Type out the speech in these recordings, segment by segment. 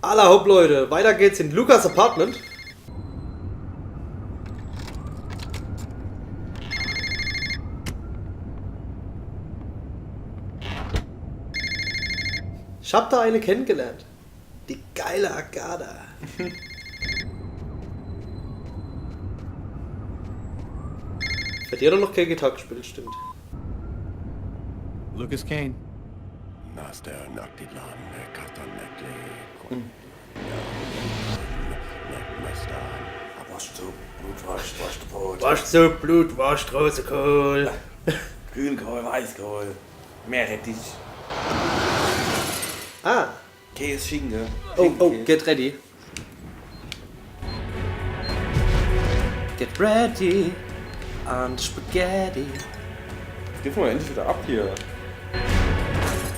Alla hopp Leute, weiter geht's in Lukas Apartment. Ich hab da eine kennengelernt. Die geile Agatha. Für die hat er noch kein Gitarre gespielt, stimmt. Lucas Kane. Wasch so Blut, wasch Rosenkohl. Grünkohl, Weißkohl, Meerrettich, Ah, Käse, Schinken. oh, get ready. Get ready and Spaghetti. Jetzt geben wir mal endlich wieder ab hier.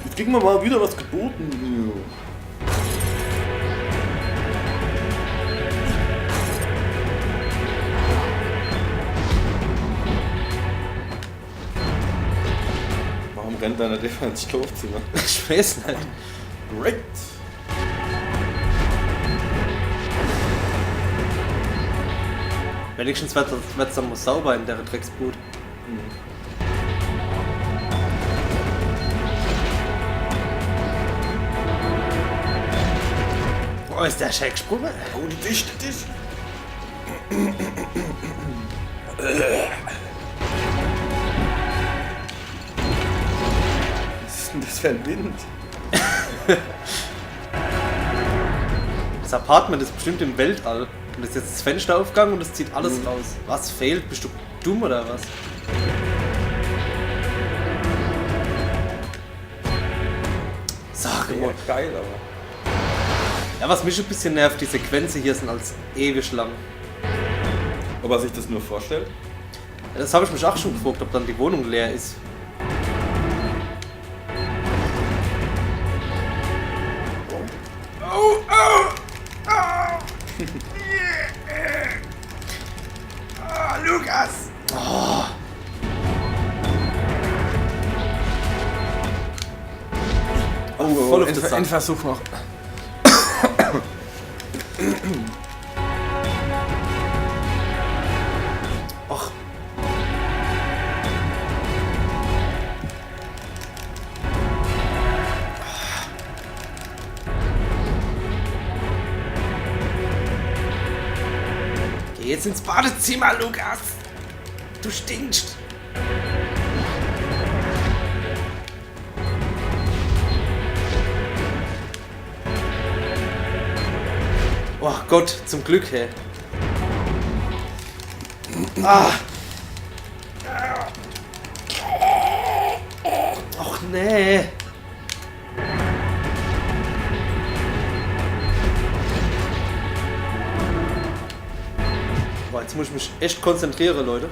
Jetzt kriegen wir mal wieder was geboten. Warum rennt da nicht einfach ins Schlafzimmer? Ich weiß nicht. Great! Wenigstens wird es dann mal sauber in der Drecksbrut. Boah, ist der schön gesprungen? Oh, die Dichte, Tisch! Was ist denn das für ein Wind? Das Apartment ist bestimmt im Weltall. Und ist jetzt das Fenster aufgegangen und es zieht alles raus. Was fehlt? Bist du dumm oder was? Sag Ja, mal. geil, aber. Ja, was mich ein bisschen nervt, die Sequenzen hier sind als ewig lang. Ob er sich das nur vorstellt? Ja, das habe ich mich auch schon gefragt, ob dann die Wohnung leer ist. Lukas! Oh, voll auf das Sack. Endversuch noch. Och. Geh jetzt ins Badezimmer, Lukas. Du stinkst. Oh Gott, zum Glück, hey. Ah. Och nee. Boah, jetzt muss ich mich echt konzentrieren, Leute.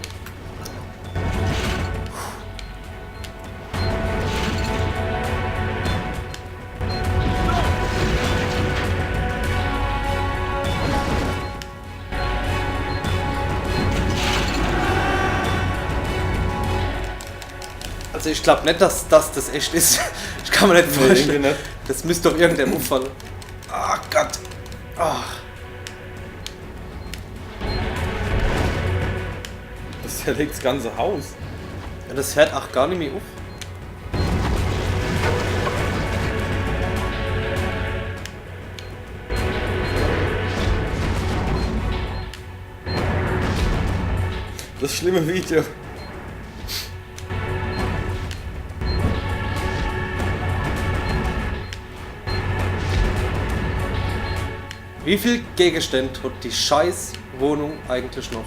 Also ich glaube nicht, dass das echt ist. Ich kann mir nicht vorstellen. nicht. Das müsste doch irgendein auffallen. Ah Gott. Ah. Das zerlegt das ganze Haus. Ja, das hört auch gar nicht mehr auf. Das schlimme Video. Wie viel Gegenstände hat die scheiß Wohnung eigentlich noch?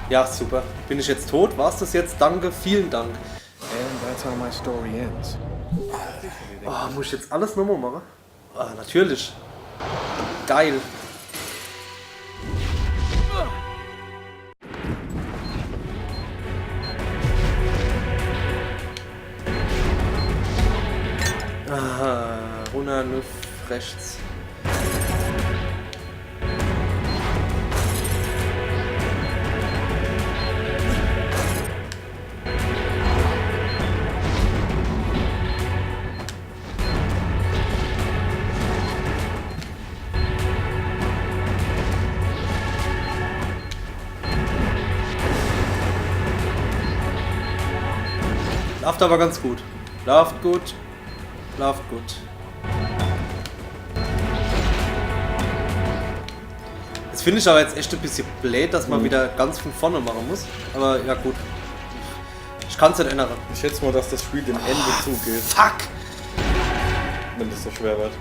Ja, super. Bin ich jetzt tot? War's das jetzt? Danke, vielen Dank. And that's how my story ends. Oh, muss ich jetzt alles nochmal machen? Ah, natürlich. Geil. Ah, 109 rechts. Läuft aber ganz gut. Läuft gut. Läuft gut. Das finde ich aber jetzt echt ein bisschen blöd, dass man wieder ganz von vorne machen muss. Aber ja gut. Ich kann es nicht ändern. Ich schätze mal, dass das Spiel dem Ende zugeht, Fuck! wenn das so schwer wird.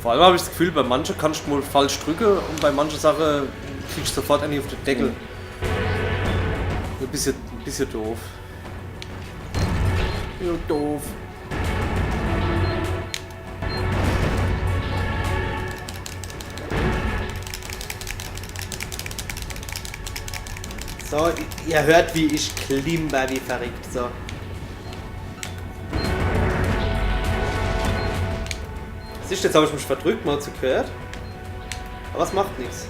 Vor allem habe ich das Gefühl, bei manchen kannst du mal falsch drücken und bei manchen Sachen kriegst du sofort einen auf den Deckel. Ein bisschen doof. Ja, doof. So, ihr hört, wie ich klimper wie verrückt. So. Siehst du, jetzt habe ich mich verdrückt, mal zu gehört. Aber es macht nichts.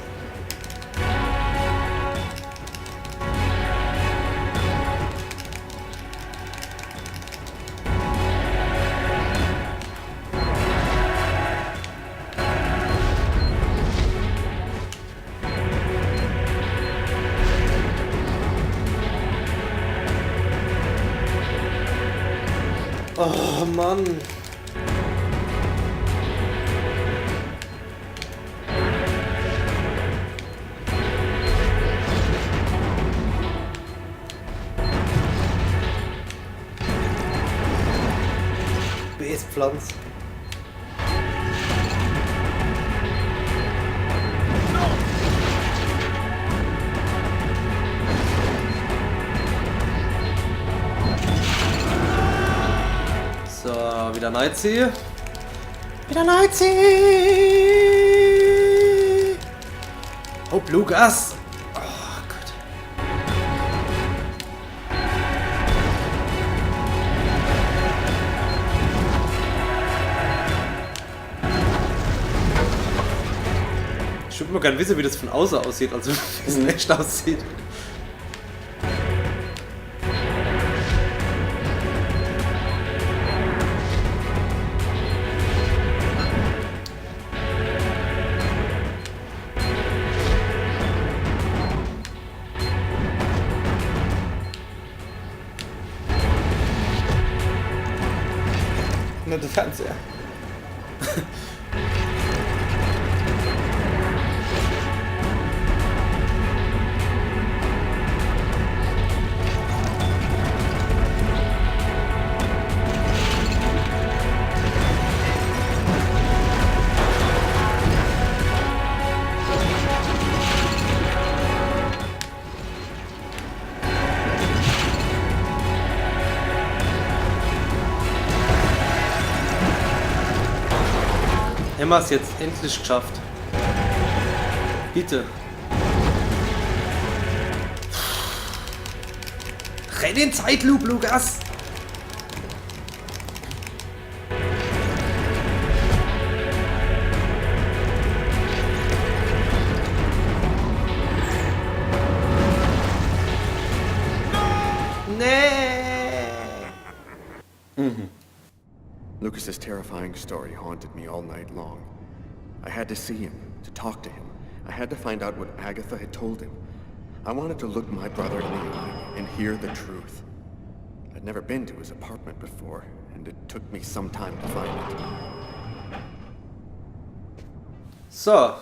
Oh Mann. Pflanz. So, wieder Nazi. Wieder Nazi! Oh, Lukas! Oh Gott. Ich würde mal gerne wissen, wie das von außen aussieht, also wie es in echt aussieht. Na, der Fernseher. Emma es jetzt endlich geschafft. Bitte. Renn in Zeitloop, Lukas! Lucas's terrifying story haunted me all night long. I had to see him, to talk to him. I had to find out what Agatha had told him. I wanted to look my brother in the eye and hear the truth. I'd never been to his apartment before, and it took me some time to find it. So.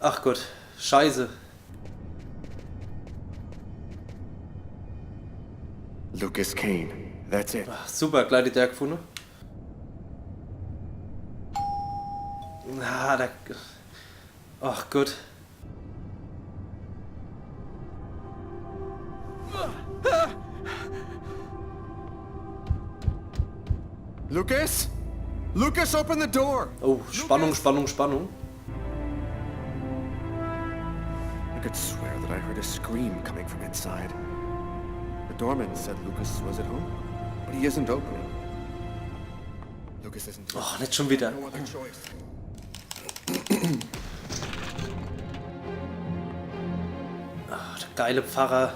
Ach Gott, Scheiße. Lucas Kane, that's it. Ach, super, gleich die Tag gefunden. Ah, da. Ach Gott. Lucas? Lucas, open the door! Oh, Spannung, Spannung, Spannung. I could swear that I heard a scream coming from inside. The doorman said Lucas was at home, but he isn't opening. Lucas isn't here. Oh, nicht schon wieder. No other choice. Ah, der geile Pfarrer.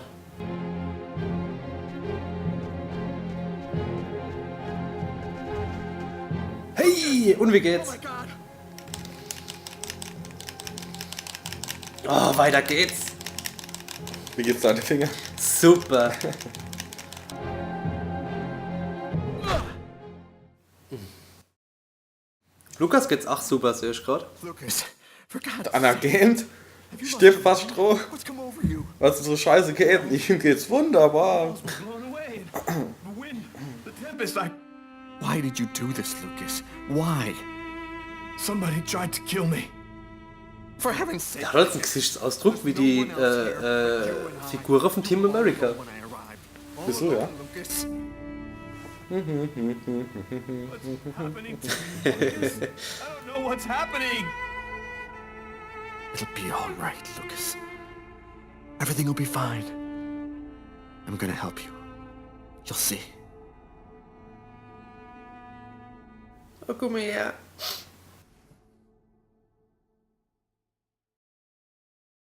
Hey, und wie geht's? My God! Oh, weiter geht's. Wie geht's deine Finger? Super. Lukas geht's auch super, sehe ich gerade. Lucas, for God's sake, Anerkennt? Stirbt fast Stroh. what's come over you? Was so scheiße geht? Ihm geht's wunderbar. Blown away. The wind, the tempest, Why did you do this, Lucas? Why? somebody tried to kill me. For heaven's sake! Der hat halt einen Gesichtsausdruck wie die Figur von Team America. When I arrived. Wieso, ja? Lucas. Happening to me. Lucas. I don't know what's happening. It'll be all right, Lucas. Everything will be fine. I'm gonna help you. You'll see. Oh, guck mal her.